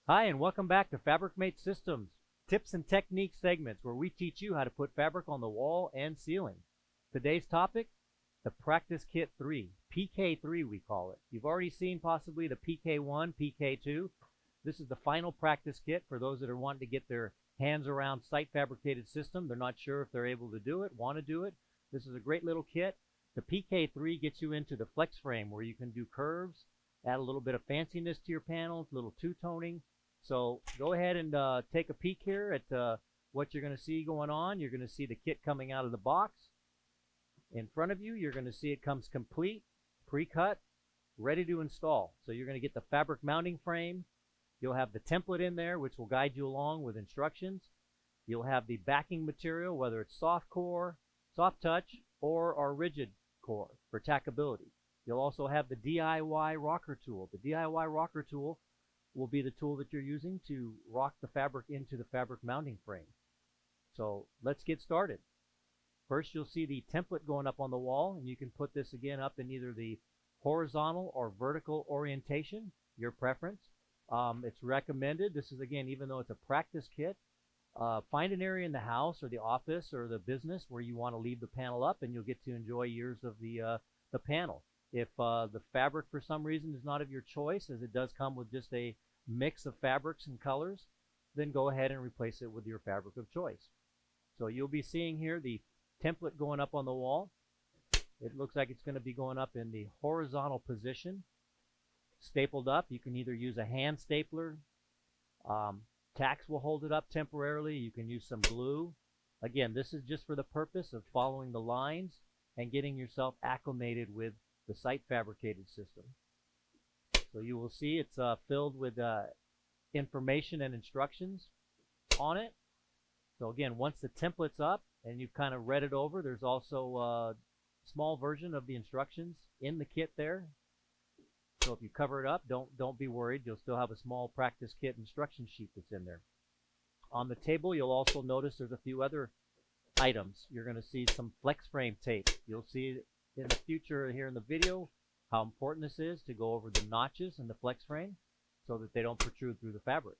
Hi, and welcome back to Fabricmate Systems, tips and techniques segments where we teach you how to put fabric on the wall and ceiling. Today's topic, the Practice Kit 3, PK3 we call it. You've already seen possibly the PK1, PK2. This is the final practice kit for those that are wanting to get their hands around site-fabricated system. They're not sure if they're able to do it, want to do it. This is a great little kit. The PK3 gets you into the flex frame where you can do curves, add a little bit of fanciness to your panels, a little two-toning. So go ahead and take a peek here at what you're going to see going on. You're going to see the kit coming out of the box. In front of you, you're going to see it comes complete, pre-cut, ready to install. So you're going to get the fabric mounting frame. You'll have the template in there, which will guide you along with instructions. You'll have the backing material, whether it's soft core, soft touch, or our rigid core for tackability. You'll also have the DIY rocker tool. The DIY rocker tool will be the tool that you're using to rock the fabric into the fabric mounting frame. So let's get started. First, you'll see the template going up on the wall, and you can put this again up in either the horizontal or vertical orientation, your preference. It's recommended. This is, again, even though it's a practice kit, find an area in the house or the office or the business where you want to leave the panel up, and you'll get to enjoy years of the panel. If the fabric for some reason is not of your choice, as it does come with just a mix of fabrics and colors, then go ahead and replace it with your fabric of choice. So you'll be seeing here the template going up on the wall. It looks like it's going to be going up in the horizontal position, stapled up. You can either use a hand stapler. Tacks will hold it up temporarily. You can use some glue. Again, this is just for the purpose of following the lines and getting yourself acclimated with the site-fabricated system. So you will see it's filled with information and instructions on it. So again, once the template's up and you've kind of read it over, there's also a small version of the instructions in the kit there. So if you cover it up, don't be worried. You'll still have a small practice kit instruction sheet that's in there. On the table, you'll also notice there's a few other items. You're going to see some flex frame tape. You'll see in the future here in the video how important this is to go over the notches in the flex frame so that they don't protrude through the fabric.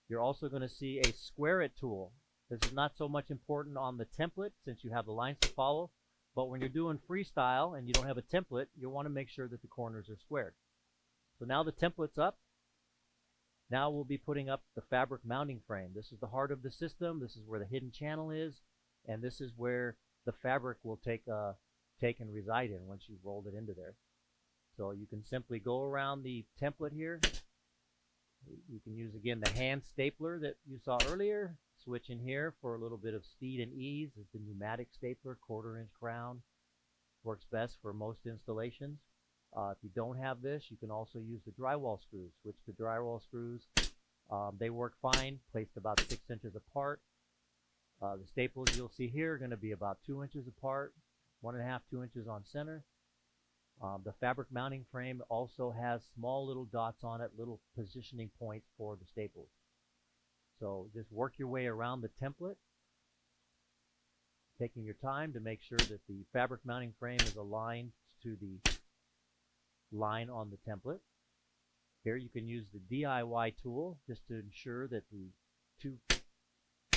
You're also going to see a square it tool. This is not so much important on the template since you have the lines to follow, but when you're doing freestyle and you don't have a template, you'll want to make sure that the corners are squared. So now the template's up. Now we'll be putting up the fabric mounting frame. This is the heart of the system. This is where the hidden channel is, and this is where the fabric will take and reside in once you've rolled it into there. So you can simply go around the template here. You can use, again, the hand stapler that you saw earlier. Switch in here for a little bit of speed and ease. It's the pneumatic stapler, 1/4 inch crown. Works best for most installations. If you don't have this, you can also use the drywall screws. Switch to drywall screws. They work fine, placed about 6 inches apart. The staples you'll see here are going to be about 2 inches apart, 1.5, 2 inches on center. The fabric mounting frame also has small little dots on it, little positioning points for the staples. So just work your way around the template, taking your time to make sure that the fabric mounting frame is aligned to the line on the template. Here you can use the DIY tool just to ensure that the two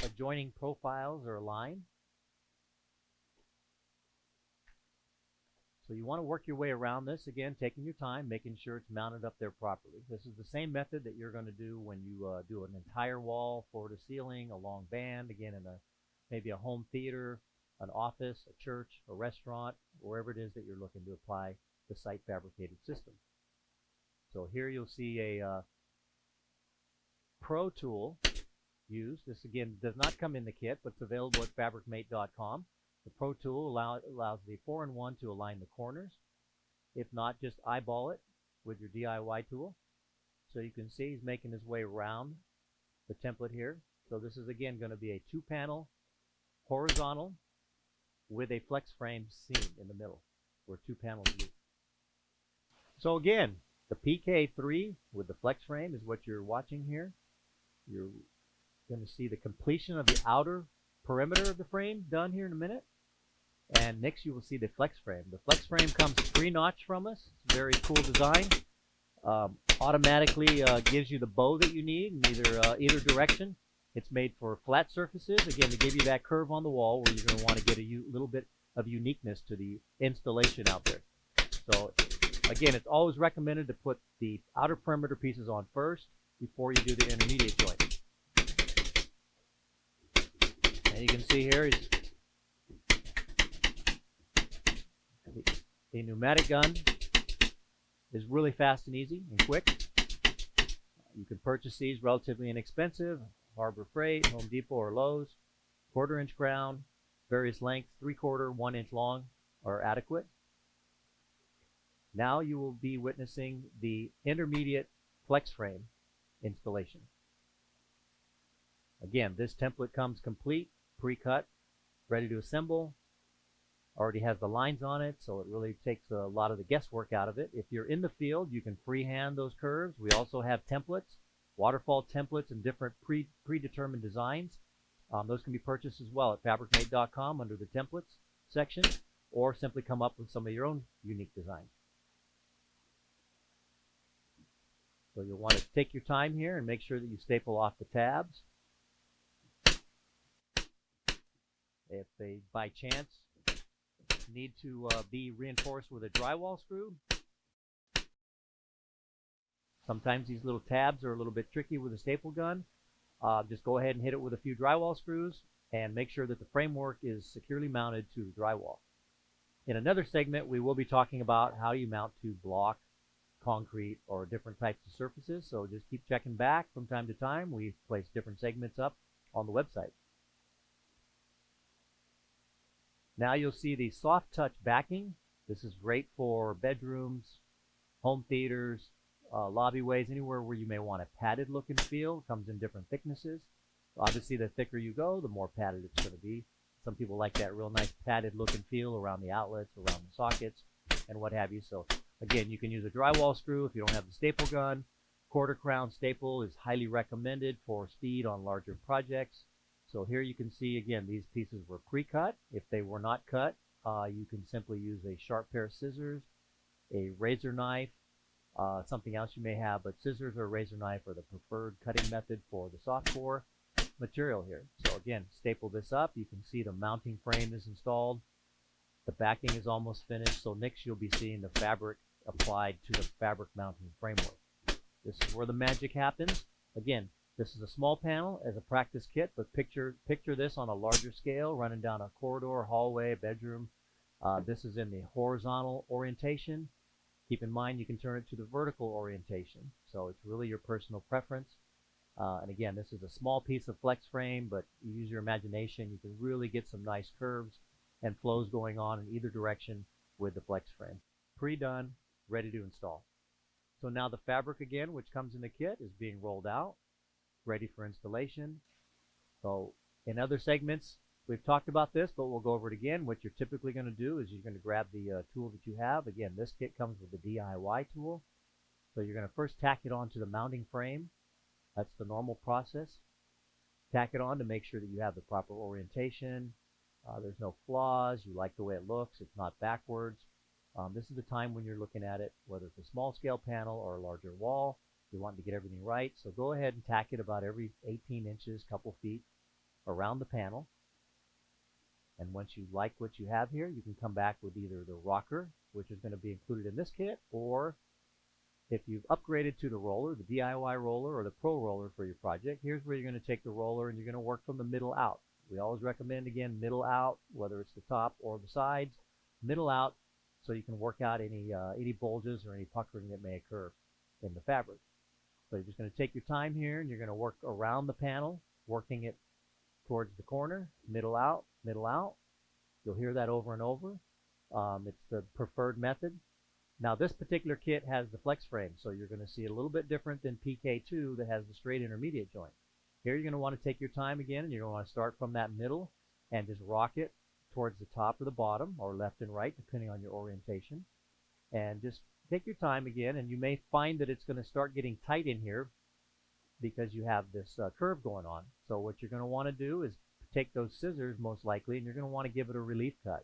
adjoining profiles are aligned. So you want to work your way around this, again, taking your time, making sure it's mounted up there properly. This is the same method that you're going to do when you do an entire wall, floor to ceiling, a long band, again, in maybe a home theater, an office, a church, a restaurant, wherever it is that you're looking to apply the site-fabricated system. So here you'll see a Pro tool used. This, again, does not come in the kit, but it's available at Fabricmate.com. The Pro tool allows the 4-in-1 to align the corners. If not, just eyeball it with your DIY tool. So you can see he's making his way around the template here. So this is, again, going to be a 2-panel horizontal with a flex frame seam in the middle where 2 panels meet. So again, the PK3 with the flex frame is what you're watching here. You're going to see the completion of the outer perimeter of the frame done here in a minute. And next you will see the flex frame. The flex frame comes pre-notched from us. It's a very cool design. automatically gives you the bow that you need in either direction. It's made for flat surfaces, again, to give you that curve on the wall where you're going to want to get a little bit of uniqueness to the installation out there. So again, it's always recommended to put the outer perimeter pieces on first before you do the intermediate joint. And you can see here is the pneumatic gun is really fast and easy and quick. You can purchase these relatively inexpensive. Harbor Freight, Home Depot, or Lowe's. 1/4 inch crown, various lengths, 3/4, 1 inch long are adequate. Now you will be witnessing the intermediate flex frame installation. Again, this template comes complete, pre-cut, ready to assemble. Already has the lines on it, so it really takes a lot of the guesswork out of it. If you're in the field, you can freehand those curves. We also have templates, waterfall templates, and different predetermined designs. Those can be purchased as well at Fabricmate.com under the templates section, or simply come up with some of your own unique designs. So you'll want to take your time here and make sure that you staple off the tabs. If they, by chance, need to be reinforced with a drywall screw, sometimes these little tabs are a little bit tricky with a staple gun. Just go ahead and hit it with a few drywall screws and make sure that the framework is securely mounted to the drywall. In another segment, we will be talking about how you mount to block, concrete, or different types of surfaces. So just keep checking back from time to time. We place different segments up on the website. Now you'll see the soft touch backing. This is great for bedrooms, home theaters, lobbyways, anywhere where you may want a padded look and feel. It comes in different thicknesses. Obviously, the thicker you go, the more padded it's going to be. Some people like that real nice padded look and feel around the outlets, around the sockets, and what have you. So again, you can use a drywall screw if you don't have the staple gun. 1/4 crown staple is highly recommended for speed on larger projects. So here you can see, again, these pieces were pre-cut. If they were not cut, you can simply use a sharp pair of scissors, a razor knife, something else you may have, but scissors or razor knife are the preferred cutting method for the softcore material here. So again, staple this up. You can see the mounting frame is installed. The backing is almost finished. So next you'll be seeing the fabric applied to the fabric mounting framework. This is where the magic happens. Again, this is a small panel as a practice kit, but picture this on a larger scale, running down a corridor, hallway, bedroom. This is in the horizontal orientation. Keep in mind you can turn it to the vertical orientation, so it's really your personal preference. And again, this is a small piece of flex frame, but you use your imagination, you can really get some nice curves and flows going on in either direction with the flex frame. Pre-done, ready to install. So now the fabric again, which comes in the kit, is being rolled out, ready for installation. So in other segments, we've talked about this, but we'll go over it again. What you're typically going to do is you're going to grab the tool that you have. Again, this kit comes with the DIY tool. So you're going to first tack it onto the mounting frame. That's the normal process. Tack it on to make sure that you have the proper orientation. There's no flaws. You like the way it looks. It's not backwards. This is the time when you're looking at it, whether it's a small scale panel or a larger wall. You want to get everything right. So go ahead and tack it about every 18 inches, couple feet around the panel. And once you like what you have here, you can come back with either the rocker, which is going to be included in this kit, or if you've upgraded to the roller, the DIY roller or the pro roller for your project, here's where you're going to take the roller and you're going to work from the middle out. We always recommend, again, middle out, whether it's the top or the sides, middle out, so you can work out any bulges or any puckering that may occur in the fabric. So you're just going to take your time here and you're going to work around the panel, working it towards the corner, middle out, middle out. You'll hear that over and over. It's the preferred method. Now this particular kit has the flex frame, so you're going to see it a little bit different than PK2 that has the straight intermediate joint. Here you're going to want to take your time again, and you're going to want to start from that middle and just rock it towards the top or the bottom, or left and right, depending on your orientation. And just take your time again, and you may find that it's going to start getting tight in here because you have this curve going on. So what you're going to want to do is take those scissors, most likely, and you're going to want to give it a relief cut.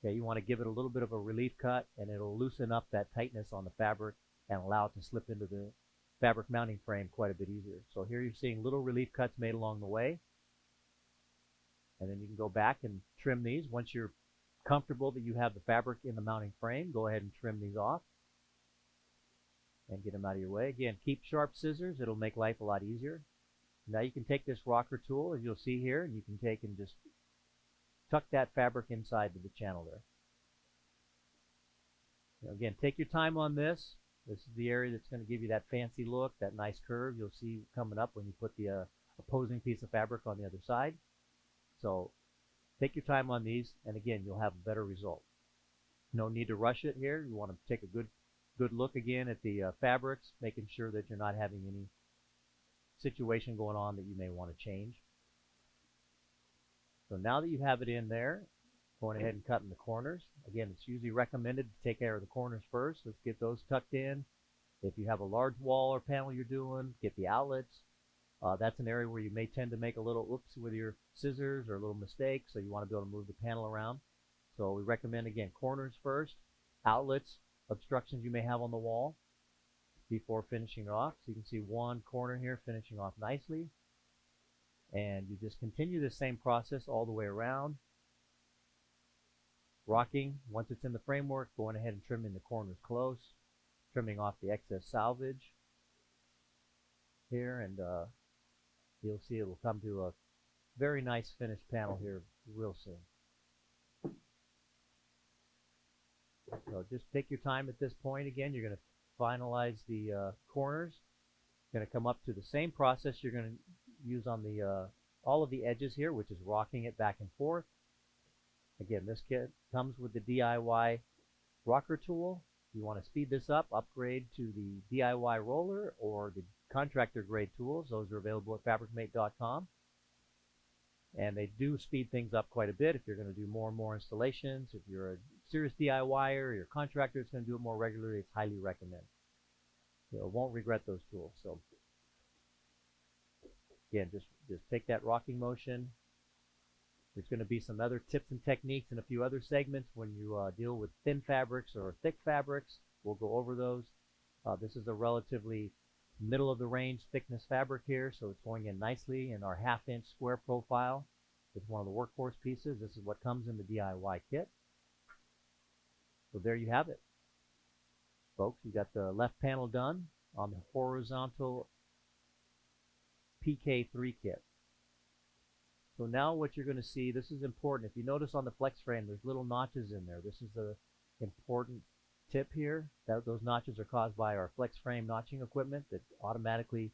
Okay, you want to give it a little bit of a relief cut, and it'll loosen up that tightness on the fabric and allow it to slip into the fabric mounting frame quite a bit easier. So here you're seeing little relief cuts made along the way. And then you can go back and trim these. Once you're comfortable that you have the fabric in the mounting frame, go ahead and trim these off and get them out of your way. Again, keep sharp scissors. It'll make life a lot easier. Now you can take this rocker tool, as you'll see here, and you can take and just tuck that fabric inside to the channel there. Now again, take your time on this. This is the area that's going to give you that fancy look, that nice curve you'll see coming up when you put the opposing piece of fabric on the other side. So take your time on these, and again, you'll have a better result. No need to rush it here. You want to take a good look again at the fabrics, making sure that you're not having any situation going on that you may want to change. So now that you have it in there, going ahead and cutting the corners. Again, it's usually recommended to take care of the corners first. Let's get those tucked in. If you have a large wall or panel you're doing, get the outlets. That's an area where you may tend to make a little oops with your scissors or a little mistake, so you want to be able to move the panel around. So we recommend, again, corners first, outlets, obstructions you may have on the wall before finishing it off. So you can see one corner here finishing off nicely. And you just continue the same process all the way around. Rocking, once it's in the framework, going ahead and trimming the corners close, trimming off the excess salvage here, and you'll see it will come to a very nice finished panel here real soon. So just take your time at this point. Again, you're going to finalize the corners. Going to come up to the same process you're going to use on the all of the edges here, which is rocking it back and forth. Again, this kit comes with the DIY rocker tool. If you want to speed this up, upgrade to the DIY roller or the contractor grade tools. Those are available at Fabricmate.com. And they do speed things up quite a bit if you're going to do more and more installations. If you're a serious DIYer or your contractor is going to do it more regularly, it's highly recommended. You won't regret those tools. So again, just take that rocking motion. There's going to be some other tips and techniques in a few other segments when you deal with thin fabrics or thick fabrics. We'll go over those. This is a relatively middle of the range thickness fabric here, so it's going in nicely in our 1/2 inch square profile. It's one of the workhorse pieces. This is what comes in the DIY kit. So there you have it, folks. You got the left panel done on the horizontal PK3 kit. So now what you're going to see, this is important. If you notice on the flex frame, there's little notches in there. This is the important tip here. Those notches are caused by our flex frame notching equipment that automatically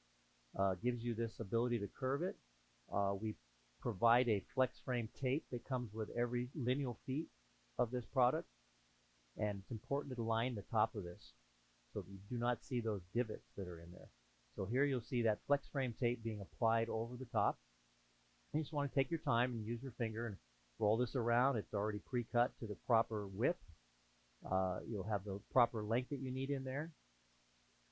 gives you this ability to curve it. We provide a flex frame tape that comes with every lineal feet of this product, and it's important to line the top of this so that you do not see those divots that are in there. So here you'll see that flex frame tape being applied over the top. You just want to take your time and use your finger and roll this around. It's already pre-cut to the proper width. You'll have the proper length that you need in there.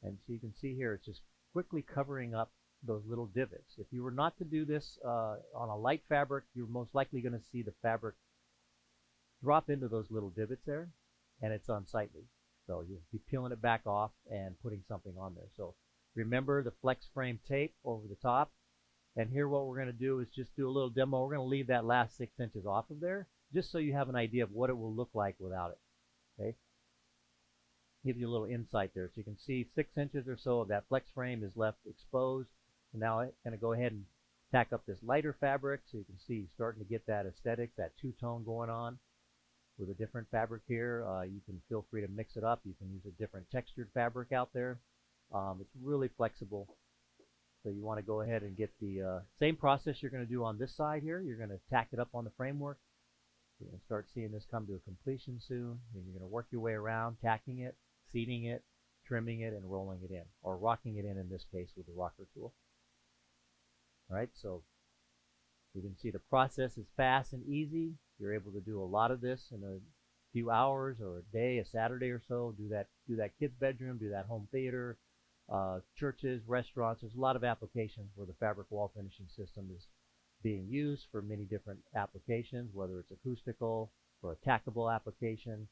And so you can see here, it's just quickly covering up those little divots. If you were not to do this on a light fabric, you're most likely going to see the fabric drop into those little divots there, and it's unsightly. So you'll be peeling it back off and putting something on there. So remember the flex frame tape over the top. And here what we're going to do is just do a little demo. We're going to leave that last 6 inches off of there, just so you have an idea of what it will look like without it. Okay? Give you a little insight there. So you can see 6 inches or so of that flex frame is left exposed. And now I'm going to go ahead and tack up this lighter fabric, so you can see starting to get that aesthetic, that two-tone going on with a different fabric here. You can feel free to mix it up. You can use a different textured fabric out there. It's really flexible. So you want to go ahead and get the same process you're going to do on this side here. You're going to tack it up on the framework. You're going to start seeing this come to a completion soon. And you're going to work your way around, tacking it, seating it, trimming it, and rolling it in, or rocking it in this case with the rocker tool. All right, so you can see the process is fast and easy. You're able to do a lot of this in a few hours or a day, a Saturday or so. Do that kid's bedroom, do that home theater. Churches, restaurants, there's a lot of applications where the fabric wall finishing system is being used for many different applications, whether it's acoustical or a tackable application,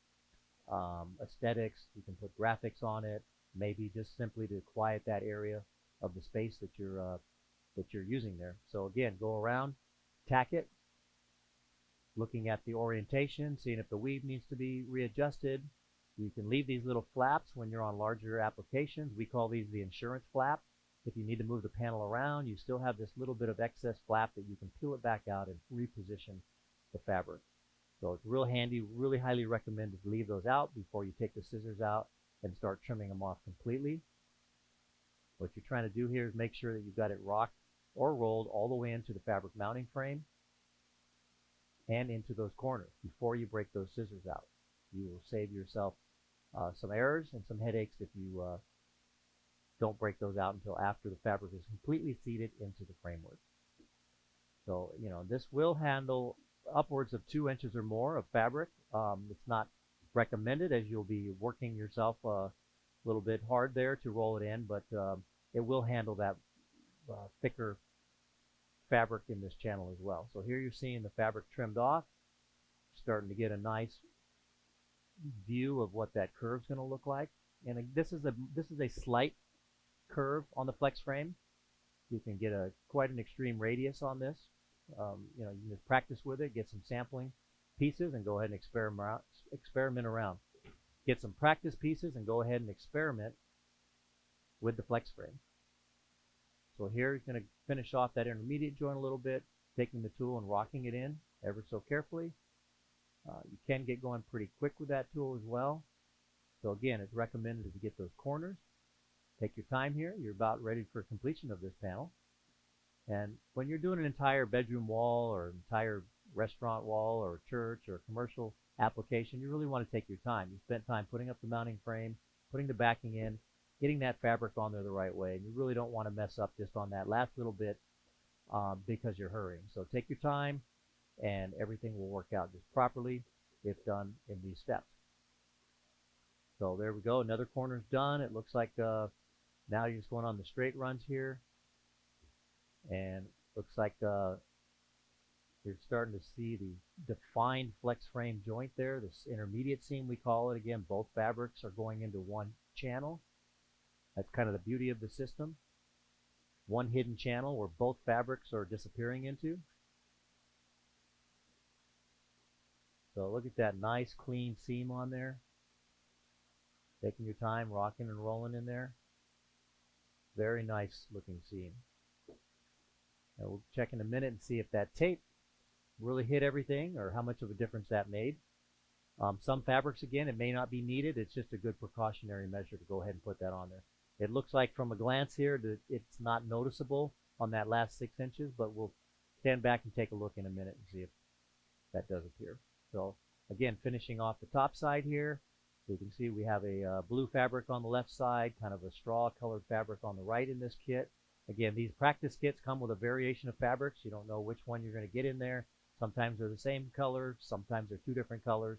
aesthetics. You can put graphics on it. maybe just simply to quiet that area of the space that you're using there. So again, go around, tack it, looking at the orientation, seeing if the weave needs to be readjusted. You can leave these little flaps when you're on larger applications. We call these the insurance flap. If you need to move the panel around, you still have this little bit of excess flap that you can peel it back out and reposition the fabric. So it's real handy, really highly recommended to leave those out before you take the scissors out and start trimming them off completely. What you're trying to do here is make sure that you've got it rocked or rolled all the way into the fabric mounting frame and into those corners before you break those scissors out. You will save yourself some errors and some headaches if you don't break those out until after the fabric is completely seated into the framework. So, you know, this will handle upwards of 2 inches or more of fabric. It's not recommended, as you'll be working yourself a little bit hard there to roll it in, but it will handle that thicker fabric in this channel as well. So here you're seeing the fabric trimmed off, starting to get a nice view of what that curve is going to look like. And this is a slight curve on the flex frame. You can get quite an extreme radius on this. You know, you can just practice with it, get some sampling pieces, and go ahead and experiment around. Get some practice pieces and go ahead and experiment with the flex frame. So here he's going to finish off that intermediate joint a little bit, taking the tool and rocking it in ever so carefully. You can get going pretty quick with that tool as well. So again, it's recommended to get those corners. Take your time here. You're about ready for completion of this panel. And when you're doing an entire bedroom wall or entire restaurant wall or church or commercial application, you really want to take your time. You spent time putting up the mounting frame, putting the backing in, getting that fabric on there the right way. And you really don't want to mess up just on that last little bit because you're hurrying. So take your time and everything will work out just properly if done in these steps. So there we go. Another corner's done. It looks like now you're just going on the straight runs here. And looks like you're starting to see the defined flex frame joint there, this intermediate seam we call it. Again, both fabrics are going into one channel. That's kind of the beauty of the system. One hidden channel where both fabrics are disappearing into. So look at that nice clean seam on there. Taking your time, rocking and rolling in there. Very nice looking seam. And we'll check in a minute and see if that tape really hit everything or how much of a difference that made. Some fabrics, again, it may not be needed. It's just a good precautionary measure to go ahead and put that on there. It looks like from a glance here that it's not noticeable on that last 6 inches, but we'll stand back and take a look in a minute and see if that does appear. So again, finishing off the top side here, you can see we have a blue fabric on the left side, kind of a straw colored fabric on the right in this kit. Again, these practice kits come with a variation of fabrics. You don't know which one you're going to get in there. Sometimes they're the same color, sometimes they're two different colors.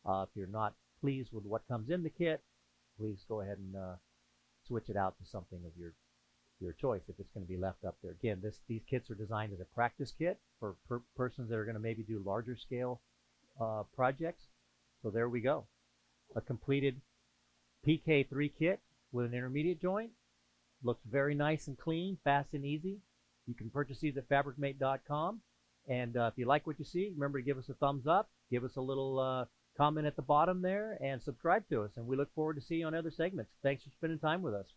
If you're not pleased with what comes in the kit, please go ahead and switch it out to something of your choice if it's going to be left up there. Again, these kits are designed as a practice kit for persons that are going to maybe do larger scale projects. So there we go. A completed PK3 kit with an intermediate joint. Looks very nice and clean, fast and easy. You can purchase these at Fabricmate.com. And if you like what you see, remember to give us a thumbs up, give us a little comment at the bottom there, and subscribe to us. And we look forward to seeing you on other segments. Thanks for spending time with us.